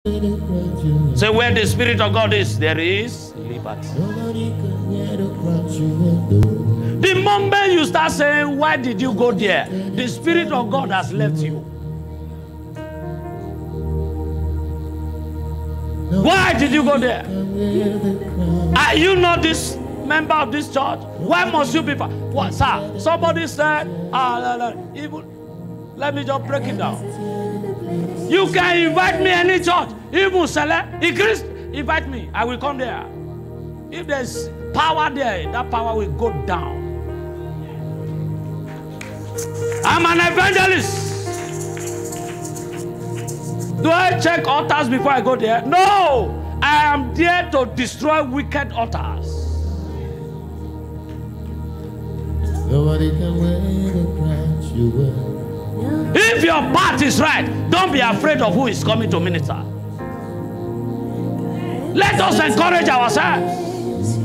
Say, where the Spirit of God is, there is liberty. The moment you start saying, why did you go there? The Spirit of God has left you. Why did you go there? Are you not this member of this church? Why must you be? What, sir? Somebody said, even, let me just break it down. You can invite me any church, even select, invite me, I will come there. If there's power there, that power will go down. I'm an evangelist. Do I check altars before I go there? No! I am there to destroy wicked altars. Nobody can wear the crown you wear. If your part is right, don't be afraid of who is coming to minister. Let us encourage ourselves.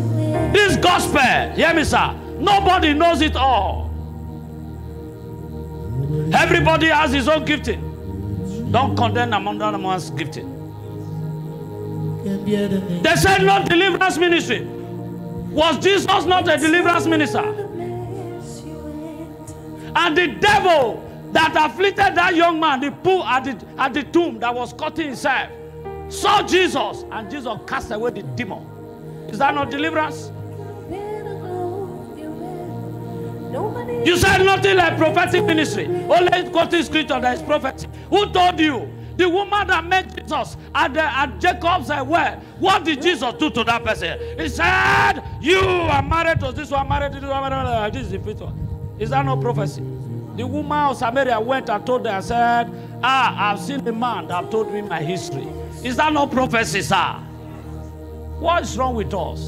This gospel, hear me, sir, nobody knows it all. Everybody has his own gifting. Don't condemn another man's gifting. They said no deliverance ministry. Was Jesus not a deliverance minister? And the devil that afflicted that young man, the pool at the tomb that was cutting himself, saw Jesus, and Jesus cast away the demon. Is that not deliverance? You said nothing like prophetic ministry. Only quoting scripture that is prophecy. Who told you? The woman that met Jesus at Jacob's well. What did Jesus do to that person? He said, you are married to this one, married to this one, this is the fifth one. Is that not prophecy? The woman of Samaria went and told her and said, I've seen a man that told me my history. Is that not prophecy, sir? What is wrong with us?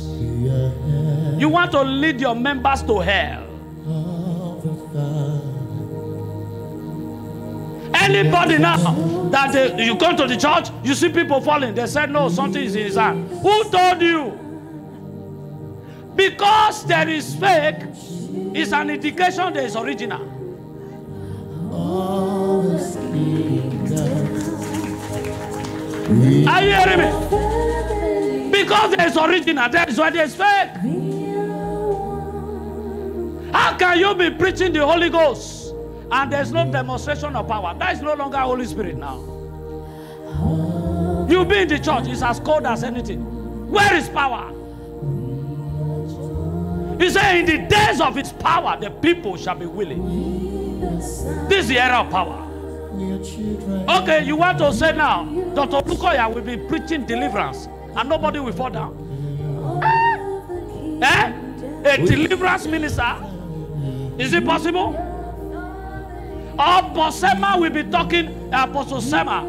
You want to lead your members to hell. Anybody now that you come to the church, you see people falling. They said, no, something is in his hand. Who told you? Because there is fake, it's an indication there is original. Are you hearing me? Because there is original, that is why there is fake. How can you be preaching the Holy Ghost and there's no demonstration of power? That is no longer Holy Spirit now. You be in the church, it's as cold as anything. Where is power? He said, in the days of his power, the people shall be willing. This is the era of power. Okay, you want to say now, Dr. Lukoya will be preaching deliverance and nobody will fall down. A deliverance minister? Is it possible? Or Sema will be talking, Apostle Sema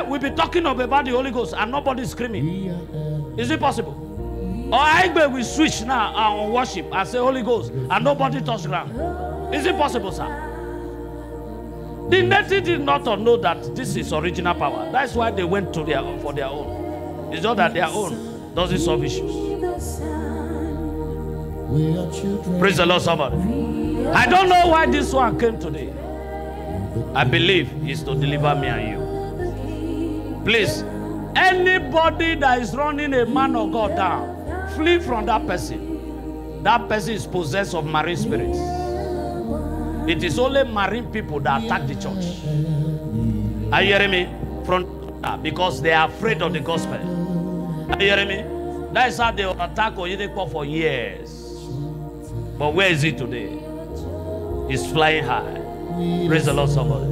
will be talking about the Holy Ghost and nobody screaming. Is it possible? Or Aigbe will switch now on worship and say Holy Ghost and nobody touch ground. Is it possible, sir? The native did not know that this is original power. That's why they went to for their own. It's not that their own doesn't solve issues. Praise the Lord, somebody. I don't know why this one came today. I believe it's to deliver me and you. Please, anybody that is running a man of God down, flee from that person. That person is possessed of marine spirits. It is only marine people that attack the church. Are you hearing me? Because they are afraid of the gospel. Are you hearing me? That is how they will attack Oyedepo for years. But where is it today? It's flying high. Praise the Lord, somebody.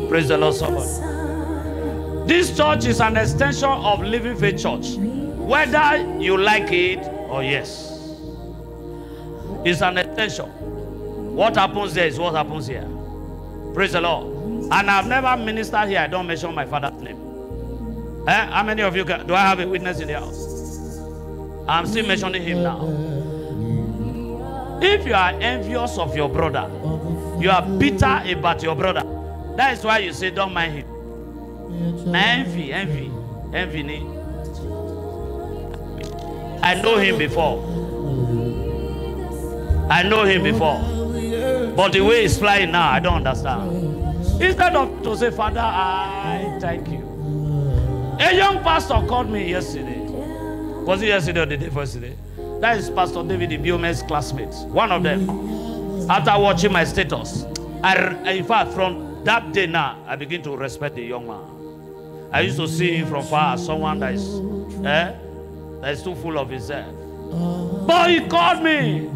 Praise the Lord, somebody. This church is an extension of Living Faith Church. Whether you like it or yes. It's an extension. What happens there is what happens here. Praise the Lord. And I've never ministered here. I don't mention my father's name. How many of you do I have a witness in the house? I'm still mentioning him now. If you are envious of your brother, you are bitter about your brother. That is why you say don't mind him. Envy. I know him before. But the way he's flying now, I don't understand. Instead of to say, Father, I thank you. A young pastor called me yesterday. Was it yesterday or the day before yesterday? That is Pastor David Ibiome's classmate. One of them. After watching my status, in fact, from that day now, I begin to respect the young man. I used to see him from far as someone that is too full of himself. But he called me.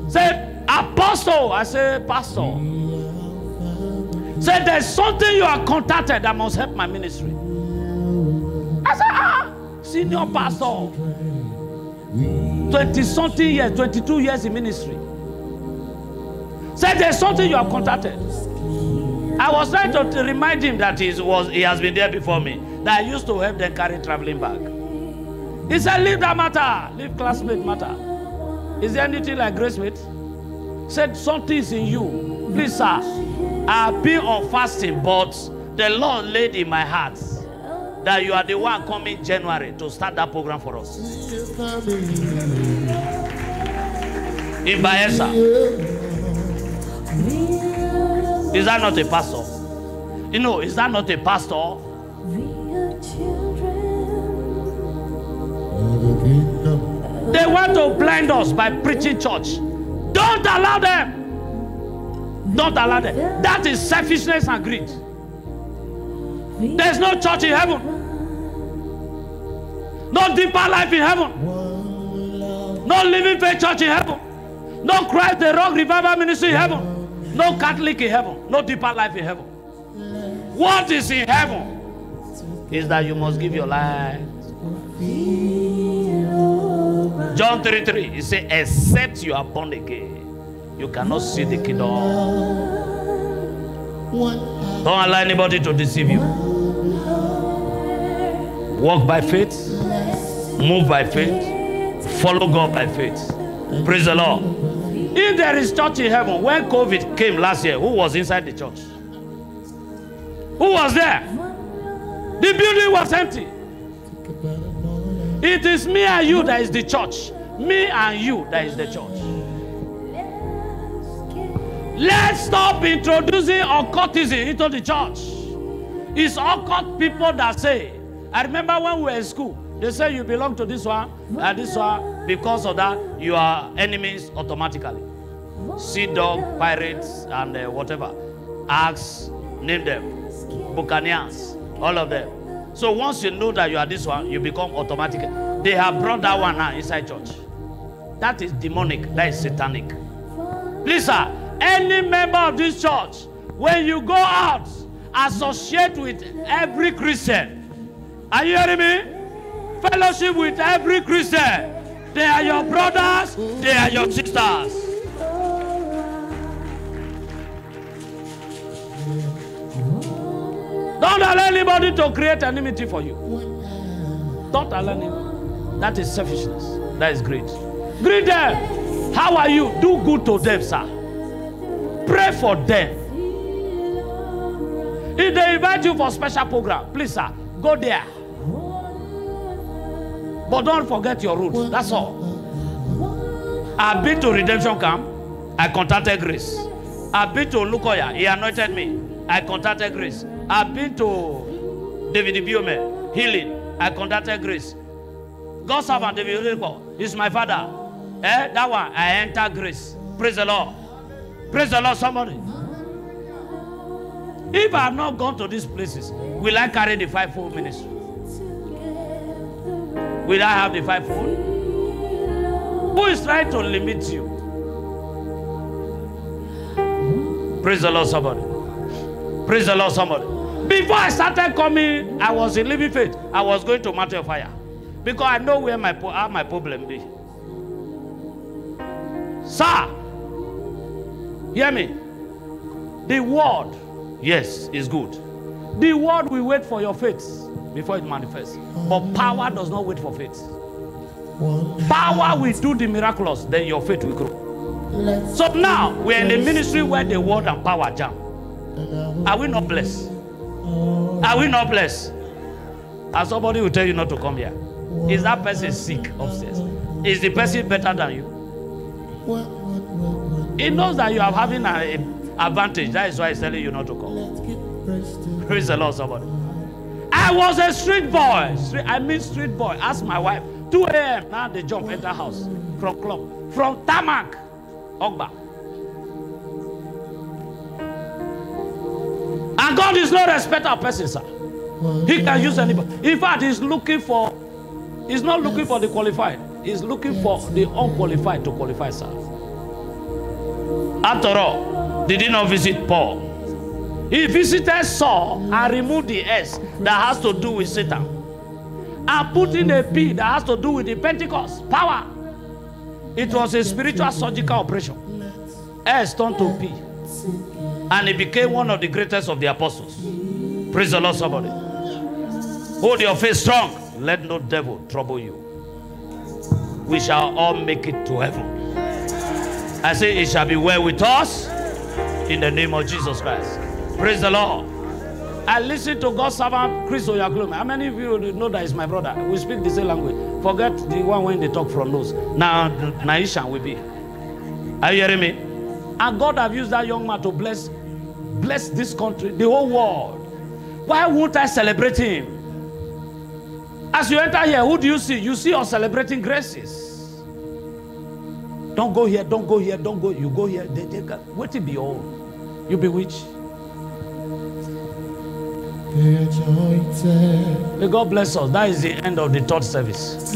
Said, Apostle. I said, Pastor. Said, there's something you are contacted that must help my ministry. I said, senior pastor. 20-something years, 22 years in ministry. Said, there's something you have contacted. I was trying to remind him that he has been there before me. That I used to help them carry traveling bag. He said, leave that matter. Leave classmate matter. Is there anything like grace mate? Said, something is in you. Please, sir. I've been on fasting, but the Lord laid in my heart that you are the one coming January to start that program for us. In Bayelsa. Is that not a pastor? You know, is that not a pastor? They want to blind us by preaching church. Don't allow them. Don't allow them. That is selfishness and greed. There's no church in heaven. No deeper life in heaven. No living faith church in heaven. No Christ the Rock Revival Ministry in heaven. No Catholic in heaven. No deeper life in heaven. What is in heaven is that you must give your life. John 3:3, he says, except you are born again, you cannot see the kingdom. Don't allow anybody to deceive you. Walk by faith, move by faith, follow God by faith. Praise the Lord. If there is church in heaven, when COVID came last year, who was inside the church? Who was there? The building was empty. It is me and you that is the church. Me and you that is the church. Let's stop introducing occultism into the church. It's occult people that say, I remember when we were in school, they say you belong to this one and this one. Because of that, you are enemies automatically. Sea dog, pirates, and whatever. Axe, name them. Buccaneers, all of them. So once you know that you are this one, you become automatic. They have brought that one now inside church. That is demonic. That is satanic. Please, sir, any member of this church, when you go out, associate with every Christian. Are you hearing me? Fellowship with every Christian. They are your brothers. They are your sisters. Don't allow anybody to create enmity for you. Don't allow anybody. That is selfishness. That is greed. Greet them. How are you? Do good to them, sir. Pray for them. If they invite you for a special program, please, sir, go there. But don't forget your roots. That's all. I've been to Redemption Camp. I contacted Grace. I've been to Lukoya. He anointed me. I contacted Grace. I've been to David Ibiome, healing. I contacted Grace. God's servant David Ibiome is my father. That one, I enter Grace. Praise the Lord. Praise the Lord, somebody. If I have not gone to these places, will I carry the fivefold ministry? Will I have the fivefold? Who is trying to limit you? Praise the Lord, somebody. Praise the Lord, somebody. Before I started coming, I was in living faith. I was going to Mountain of Fire. Because I know where my problem be. Sir, hear me. The word, yes, is good. The word will wait for your faith before it manifests. But power does not wait for faith. Power will do the miraculous, then your faith will grow. So now, we're in a ministry where the word and power jam. Are we not blessed? Are we not blessed? And somebody will tell you not to come here. Is that person sick upstairs? Is the person better than you? He knows that you are having an advantage. That is why he's telling you not to come. Praise the Lord, somebody. I I was a street boy. I mean street boy. Ask my wife. 2 a.m. Now they jump enter house from club. From Tamak, Ogba. And God is no respecter of persons, sir. He can use anybody. In fact, he's not looking for the qualified. He's looking for the unqualified to qualify, sir. After all, did he not visit Paul? He visited Saul and removed the S that has to do with Satan, and put in a P that has to do with the Pentecost power. It was a spiritual surgical operation. S turned to P, and he became one of the greatest of the apostles. Praise the Lord, somebody. Hold your faith strong. Let no devil trouble you. We shall all make it to heaven. I say it shall be well with us in the name of Jesus Christ. Praise the Lord. I listen to God's servant Chris Oyakhilome. How many of you know that is my brother? We speak the same language. Forget the one when they talk from nose. Now Naisha will be. Are you hearing me? And God have used that young man to bless this country, the whole world. Why won't I celebrate him? As you enter here, who do you see? You see us celebrating graces. Don't go here, don't go here, don't go. You go here. Wait till be old. You bewitched. May God bless us. That is the end of the third service.